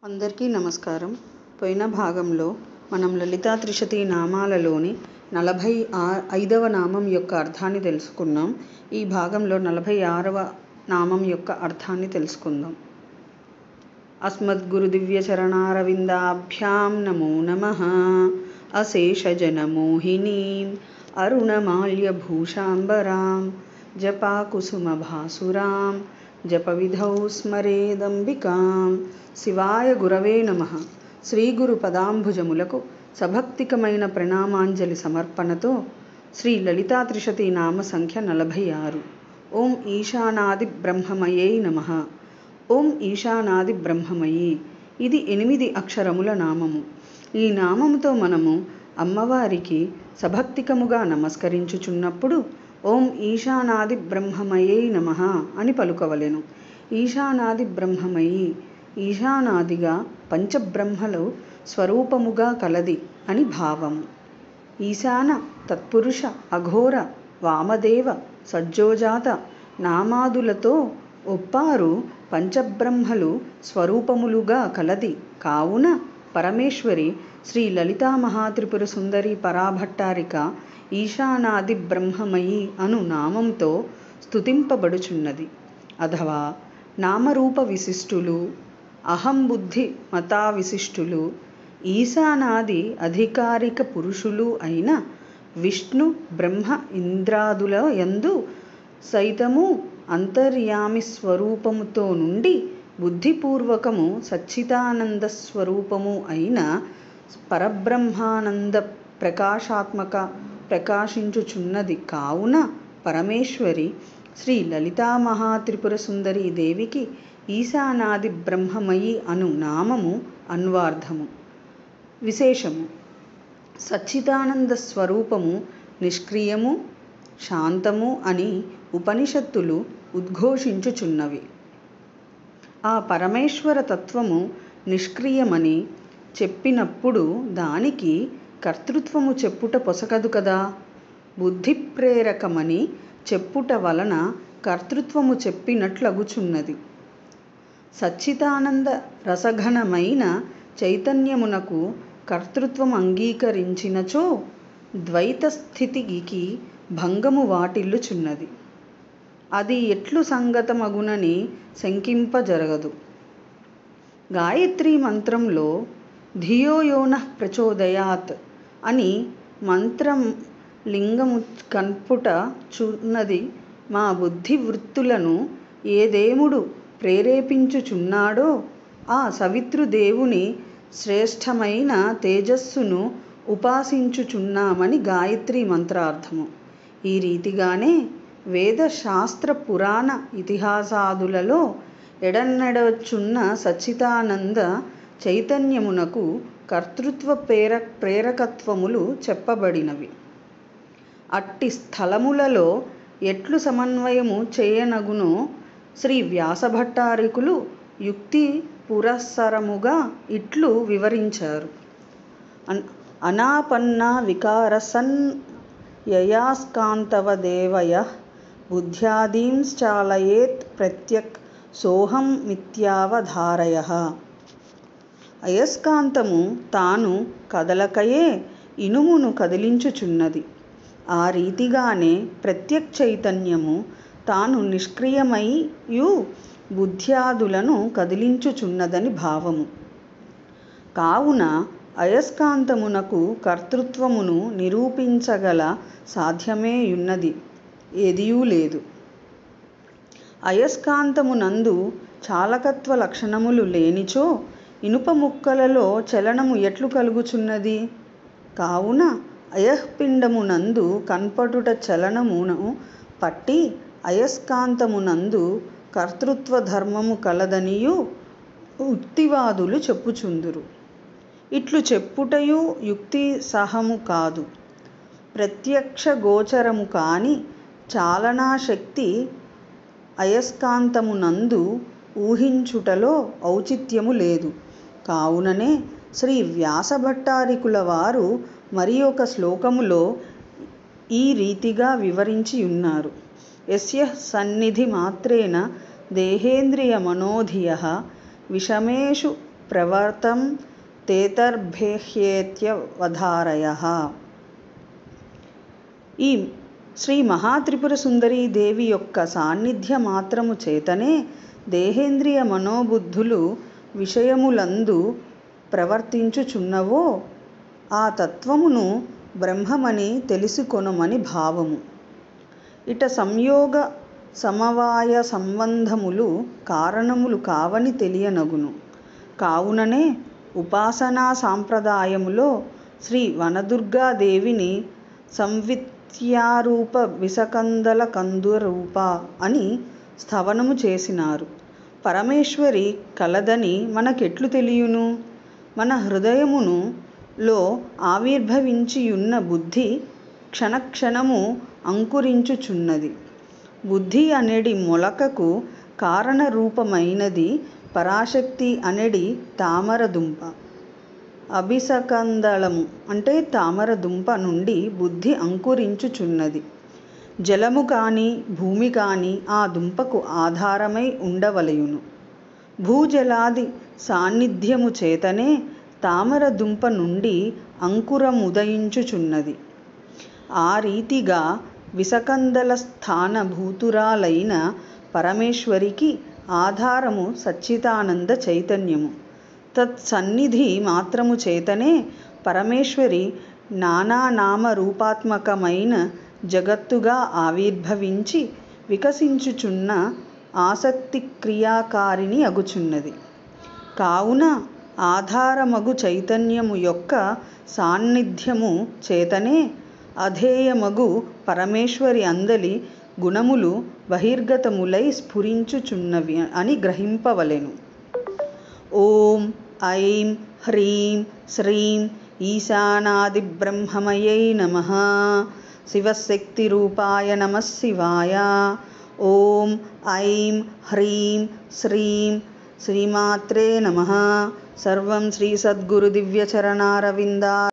అందరికీ నమస్కారం. పోయిన భాగంలో మనం లలితా త్రిశతి నామాలలోని 45వ నామం యొక్క అర్థాన్ని తెలుసుకున్నాం. ఈ భాగంలో 46వ నామం యొక్క అర్థాన్ని తెలుసుకుందాం. అస్మద్గురు దివ్య చరణారవిందాభ్యాం నమో నమః. అశేషజనమోహినీం అరుణమాల్యభూషాంబరాం జపాకుసుమభాసురాం జపవిధౌ స్మరేదంబికాం. శివాయ గురవే నమః. శ్రీ గురు పదాంభుజములకు సభక్తికమైన ప్రణామాంజలి సమర్పణతో శ్రీ లలితా త్రిశతి నామ సంఖ్య 46. ఓం ఈశానాది బ్రహ్మమయే నమః. ఓం ఈశానాది బ్రహ్మమయీ. ఇది 8 అక్షరముల నామము. ఈ నామముతో మనము అమ్మవారికి సభక్తికముగా నమస్కరించుచున్నప్పుడు ఓం ఈశానాది బ్రహ్మమయే నమః అని పలుకవలెను. ఈశానాది బ్రహ్మమయీ, ఈశానాదిగా పంచబ్రహ్మలు స్వరూపముగా కలది అని భావము. ఈశాన, తత్పురుష, అఘోర, వామదేవ, సజ్జోజాత నామాదులతో ఒప్పారు పంచబ్రహ్మలు స్వరూపములుగా కలది కావున పరమేశ్వరి శ్రీ లలితా మహాత్రిపుర సుందరి పరాభట్టారిక ఈశానాది బ్రహ్మమయీ అను నామంతో స్తుతింపబడుచున్నది. అథవా నామరూప విశిష్టులు, అహంబుద్ధి మతా విశిష్టులు, ఈశానాది అధికారిక పురుషులు అయిన విష్ణు, బ్రహ్మ, ఇంద్రాదుల యందు సైతము అంతర్యామి స్వరూపముతో నుండి బుద్ధిపూర్వకము సచ్చిదానంద స్వరూపము అయిన పరబ్రహ్మానంద ప్రకాశాత్మక ప్రకాశించుచున్నది కావున పరమేశ్వరి శ్రీ లలితా మహాత్రిపుర సుందరీ దేవికి ఈశానాది బ్రహ్మమయీ అను నామము అన్వార్థము. విశేషము: సచ్చిదానంద స్వరూపము నిష్క్రియము, శాంతము అని ఉపనిషత్తులు ఉద్ఘోషించుచున్నవి. ఆ పరమేశ్వర తత్వము నిష్క్రియమని చెప్పినప్పుడు దానికి కర్తృత్వము చెప్పుట పొసగదు కదా. బుద్ధి ప్రేరకమని చెప్పుట వలన కర్తృత్వము చెప్పినట్లగుచున్నది. సచ్చిదానంద రసఘనమైన చైతన్యమునకు కర్తృత్వం అంగీకరించినచో ద్వైత స్థితికి భంగము వాటిల్లుచున్నది. అది ఎట్లు సంగతమగునని శంకింపజరగదు. గాయత్రీ మంత్రంలో ధియో యోనః ప్రచోదయాత్ అని మంత్రం లింగము కన్పుట చున్నది. మా బుద్ధి వృత్తులను ఏ దేవుడు ప్రేరేపించుచున్నాడో ఆ సవితృదేవుని శ్రేష్టమైన తేజస్సును ఉపాసించుచున్నామని గాయత్రీ మంత్రార్థము. ఈ రీతిగానే వేద శాస్త్ర పురాణ ఇతిహాసాదులలో ఎడనెడచున్న సచ్చిదానంద చైతన్యమునకు కర్తృత్వ ప్రేరకత్వములు చెప్పబడినవి. అట్టి స్థలములలో ఎట్లు సమన్వయము చేయనగునో శ్రీ వ్యాసభట్టారికులు యుక్తి పురస్సరముగా ఇట్లు వివరించారు. అనాపన్న వికారసన్ యయాస్కాంతవదేవయః బుద్ధ్యాదీంశ్చాలయేత్ ప్రత్యక్ సోహం మిథ్యావధారయః. అయస్కాంతము తాను కదలకయే ఇనుమును కదిలించుచున్నది. ఆ రీతిగానే ప్రత్యక్ చైతన్యము తాను నిష్క్రియమయ్యు బుద్ధ్యాదులను కదిలించుచున్నదని భావము. కావున అయస్కాంతమునకు కర్తృత్వమును నిరూపించగల సాధ్యమేయున్నది ఏదియూ లేదు. అయస్కాంతమునందు చాలకత్వ లక్షణములు లేనిచో ఇనుప ముక్కలలో చలనము ఎట్లు కలుగుచున్నది? కావున అయఃపిండమునందు కన్పడుట చలనమును పట్టి అయస్కాంతమునందు కర్తృత్వ ధర్మము కలదనియు యుక్తివాదులు చెప్పుచుందురు. ఇట్లు చెప్పుటయు యుక్తి సహము కాదు. ప్రత్యక్ష గోచరము కాని చాలనాశక్తి అయస్కాంతమునందు ఊహించుటలో ఔచిత్యము లేదు. కావుననే శ్రీ వ్యాసభట్టారికుల వారు మరి ఒక శ్లోకములో ఈ రీతిగా వివరించియున్నారు. యస్యః సన్నిధి మాత్రేన దేహేంద్రియ మనోధియః విషమేషు ప్రవర్తం తేతర్భేహ్యేత్యవధారయః. ఈ శ్రీ మహాత్రిపుర సుందరీ దేవి యొక్క సాన్నిధ్య మాత్రము చేతనే దేహేంద్రియ మనోబుద్ధులు విషయములందు ప్రవర్తించుచున్నవో ఆ తత్వమును బ్రహ్మమని తెలుసుకొనుమని భావము. ఇట సంయోగ సమవాయ సంబంధములు కారణములు కావని తెలియనగును. కావుననే ఉపాసనా సాంప్రదాయములో శ్రీ వనదుర్గాదేవిని సంవిత్యారూప విసకందల కందురూప అని స్థవనము చేసినారు. పరమేశ్వరి కలదని మనకెట్లు తెలియును? మన హృదయమును లో ఆవిర్భవించియున్న బుద్ధి క్షణక్షణము అంకురించుచున్నది. బుద్ధి అనెడి మొలకకు కారణరూపమైనది పరాశక్తి అనెడి తామరదుంప. అభిసకందళము అంటే తామరదుంప నుండి బుద్ధి అంకురించుచున్నది. జలము కాని భూమి కాని ఆ దుంపకు ఆధారమై ఉండవలయును. భూజలాది సాన్నిధ్యము చేతనే తామరదుంప నుండి అంకురముదయించుచున్నది. ఆ రీతిగా విసకందల స్థానభూతురాలైన పరమేశ్వరికి ఆధారము సచ్చిదానంద చైతన్యము. తత్సన్నిధి మాత్రము చేతనే పరమేశ్వరి నానానామరూపాత్మకమైన జగత్తుగా ఆవిర్భవించి వికసించుచున్న ఆసక్తి క్రియాకారిణి అగుచున్నది. కావున ఆధారమగు చైతన్యము యొక్క సాన్నిధ్యము చేతనే అధేయమగు పరమేశ్వరి అందలి గుణములు బహిర్గతములై స్ఫురించుచున్నవి అని గ్రహింపవలెను. ఓం ఐం హ్రీం శ్రీం ఈశానాదిబ్రహ్మమయై నమః. శివశక్తిరూపాయ నమః శివాయ. ఓం ఐం హ్రీం శ్రీం శ్రీమాత్రే నమః. సర్వం శ్రీ సద్గురు దివ్యచరణారవిందా